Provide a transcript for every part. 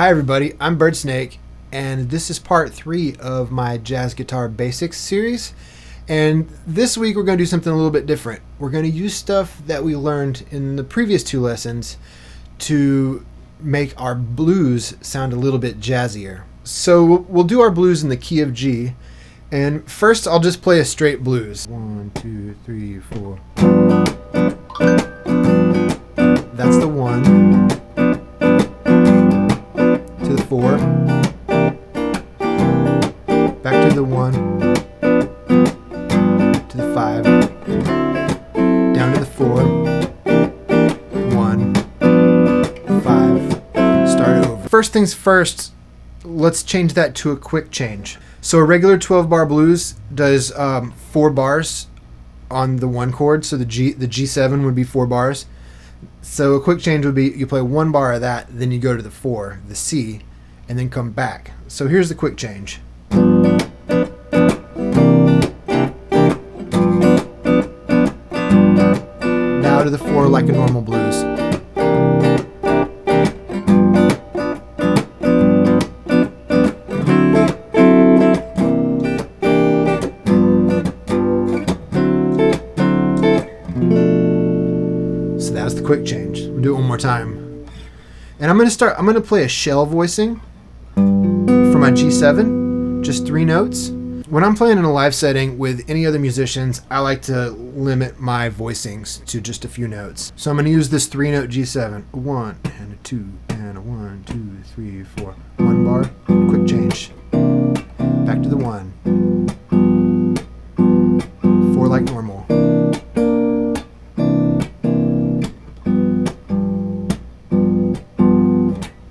Hi everybody, I'm Bird Snake, and this is part 3 of my Jazz Guitar Basics series. And this week we're going to do something a little bit different. We're going to use stuff that we learned in the previous 2 lessons to make our blues sound a little bit jazzier. So we'll do our blues in the key of G, and first I'll just play a straight blues. 1, 2, 3, 4. That's the 1. To the 4, back to the 1, to the 5, down to the 4, 1, 5, start over. First things first, let's change that to a quick change. So a regular 12-bar blues does 4 bars on the 1 chord, so the G7 would be 4 bars. So a quick change would be you play 1 bar of that, then you go to the 4, the C, and then come back. So here's the quick change. Now to the 4 like a normal blues. So that was the quick change. We'll do it one more time. And I'm going to play a shell voicing for my G7, just 3 notes. When I'm playing in a live setting with any other musicians, I like to limit my voicings to just a few notes. So I'm going to use this 3-note G7. A 1 and a 2 and a 1, 2, 3, 4. 1 bar, quick change. Back to the 1. 4 like normal.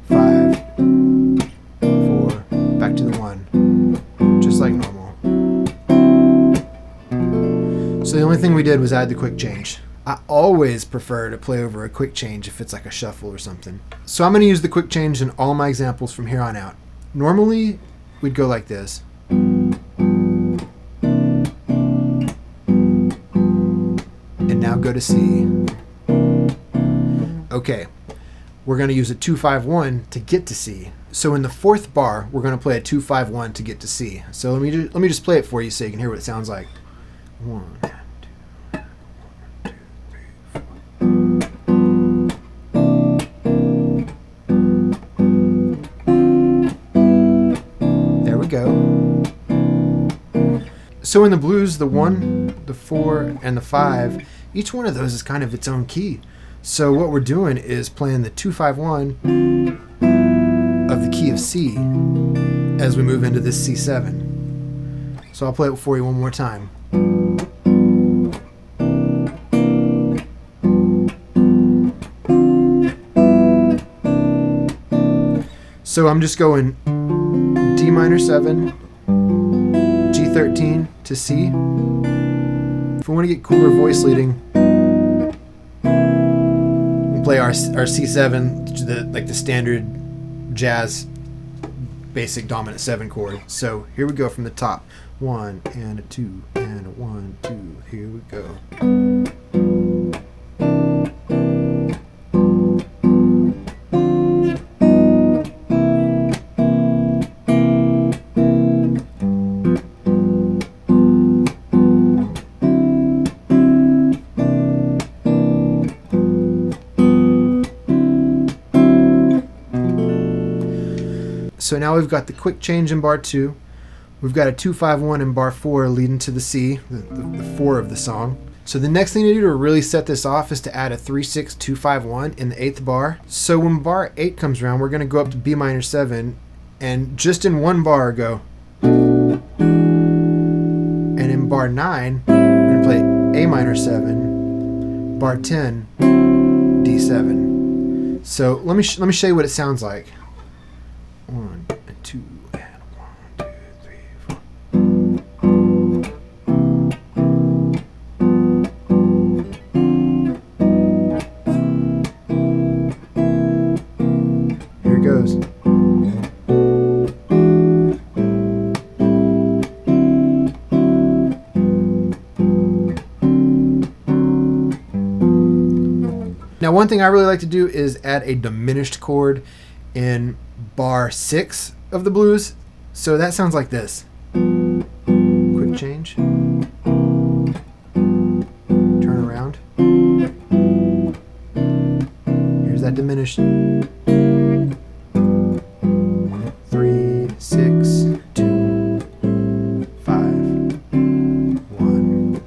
5, 4, back to the 1, just like normal. So the only thing we did was add the quick change. I always prefer to play over a quick change if it's like a shuffle or something. So I'm going to use the quick change in all my examples from here on out. Normally, we'd go like this. And now go to C. Okay, we're going to use a 2-5-1 to get to C. So in the 4th bar, we're going to play a 2-5-1 to get to C. So let me just play it for you so you can hear what it sounds like. 1, 2, 1, 2, 3, 4. There we go. So in the blues, the 1, the 4, and the 5, each one of those is kind of its own key. So what we're doing is playing the 2-5-1 of the key of C as we move into this C7. So I'll play it for you one more time. So I'm just going D minor 7, G13 to C. If we want to get cooler voice leading, we'll play our C7, like the standard jazz basic dominant 7 chord. So here we go from the top. 1 and a 2 and a 1, 2. Here we go. So now we've got the quick change in bar 2. We've got a 2-5-1 in bar 4 leading to the C, the 4 of the song. So the next thing to do to really set this off is to add a 3-6-2-5-1 in the 8th bar. So when bar 8 comes around, we're going to go up to B minor 7 and just in 1 bar go. And in bar 9, we're going to play A minor 7, bar 10, D7. So let me show you what it sounds like. 1 and 2 and 1, 2, 3, 4. Here it goes. Now one thing I really like to do is add a diminished chord in bar 6 of the blues. So that sounds like this. Quick change. Turn around. Here's that diminished. 3, 6, 2, 5, 1.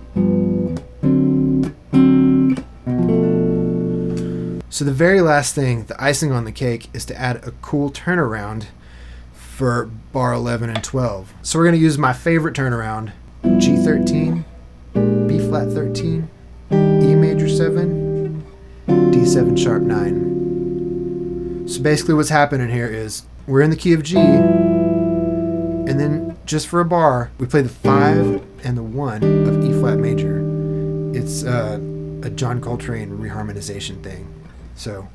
So the very last thing, the icing on the cake, is to add a cool turnaround for bar 11 and 12. So we're going to use my favorite turnaround, G13, B flat 13, E major 7, D7 sharp 9. So basically what's happening here is we're in the key of G, and then just for a bar, we play the 5 and the 1 of E flat major. It's a John Coltrane reharmonization thing. So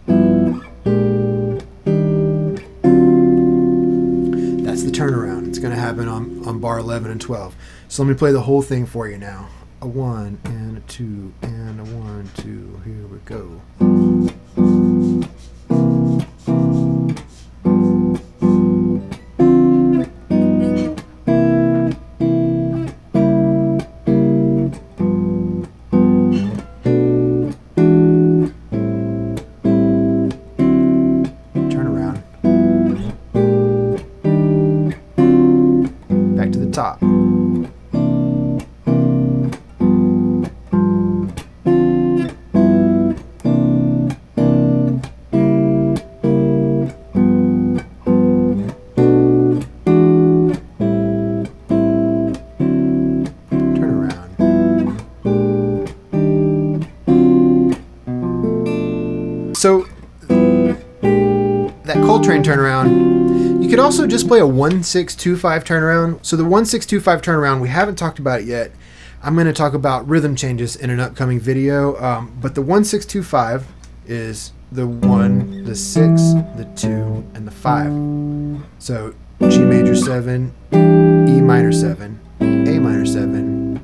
that's the turnaround. It's going to happen on bar 11 and 12. So let me play the whole thing for you now. A 1 and a 2 and a 1, 2. Here we go. Top. Turn around. So that Coltrane turnaround, you could also just play a 1-6-2-5 turnaround. So the 1-6-2-5 turnaround, we haven't talked about it yet. I'm going to talk about rhythm changes in an upcoming video. But the 1-6-2-5 is the 1, the 6, the 2, and the 5. So G major 7, E minor 7, A minor 7,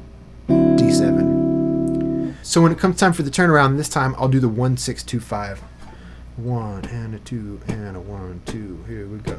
D7. So when it comes time for the turnaround, this time I'll do the 1-6-2-5. 1 and a 2 and a 1, 2. Here we go.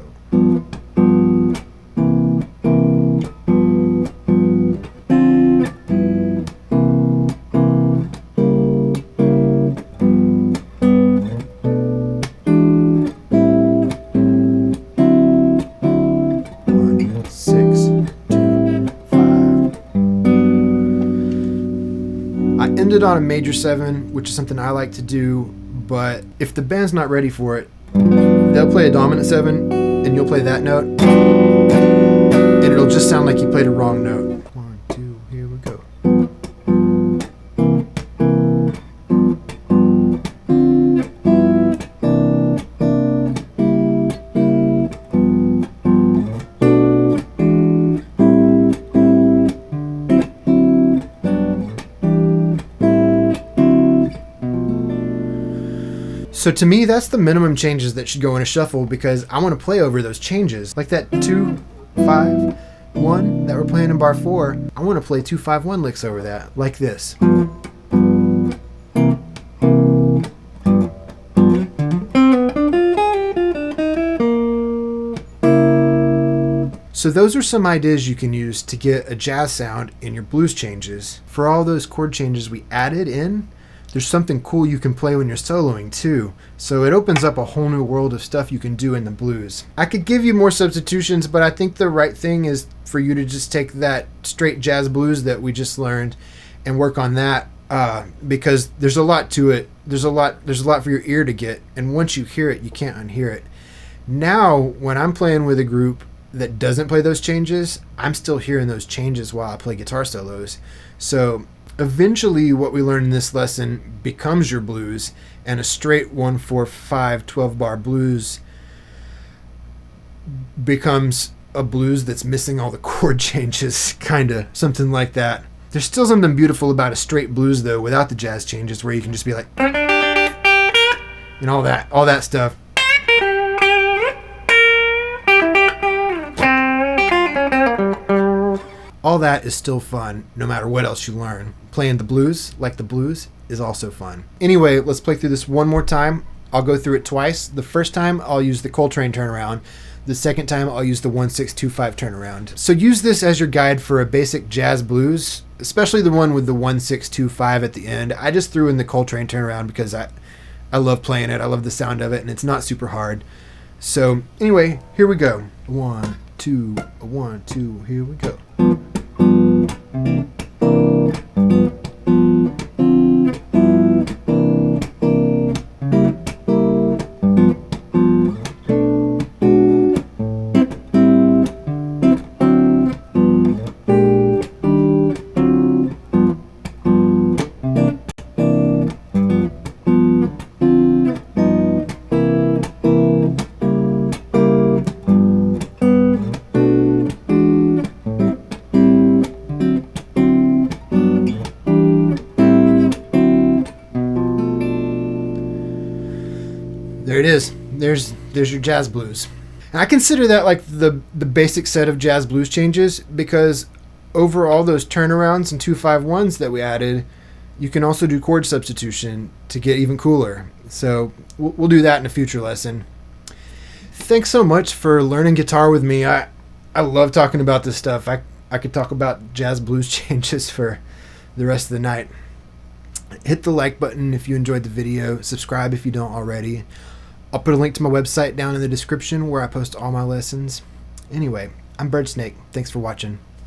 I ended on a major 7, which is something I like to do. But if the band's not ready for it, they'll play a dominant 7, and you'll play that note, and it'll just sound like you played a wrong note. 1, 2, here we go. So to me, that's the minimum changes that should go in a shuffle, because I want to play over those changes. Like that 2, 5, 1 that we're playing in bar 4, I want to play 2, 5, 1 licks over that, like this. So those are some ideas you can use to get a jazz sound in your blues changes. For all those chord changes we added in, there's something cool you can play when you're soloing too. So it opens up a whole new world of stuff you can do in the blues. I could give you more substitutions, but I think the right thing is for you to just take that straight jazz blues that we just learned and work on that, because there's a lot to it. There's a lot for your ear to get, and once you hear it, you can't unhear it. Now, when I'm playing with a group that doesn't play those changes, I'm still hearing those changes while I play guitar solos. So eventually what we learn in this lesson becomes your blues, and a straight 1-4-5 12 bar blues becomes a blues that's missing all the chord changes, kind of something like that. There's still something beautiful about a straight blues though, without the jazz changes, where you can just be like, and all that stuff. All that is still fun, no matter what else you learn. Playing the blues, like the blues, is also fun. Anyway, let's play through this one more time. I'll go through it twice. The first time I'll use the Coltrane turnaround. The second time I'll use the 1-6-2-5 turnaround. So use this as your guide for a basic jazz blues, especially the one with the 1-6-2-5 at the end. I just threw in the Coltrane turnaround because I love playing it. I love the sound of it, and it's not super hard. So anyway, here we go. 1, 2, 1, 2, here we go. There it is. There's your jazz blues. And I consider that like the basic set of jazz blues changes, because over all those turnarounds and 2-5-1s that we added, you can also do chord substitution to get even cooler. So we'll do that in a future lesson. Thanks so much for learning guitar with me. I love talking about this stuff. I could talk about jazz blues changes for the rest of the night. Hit the like button if you enjoyed the video. Subscribe if you don't already. I'll put a link to my website down in the description where I post all my lessons. Anyway, I'm Bird Snake. Thanks for watching.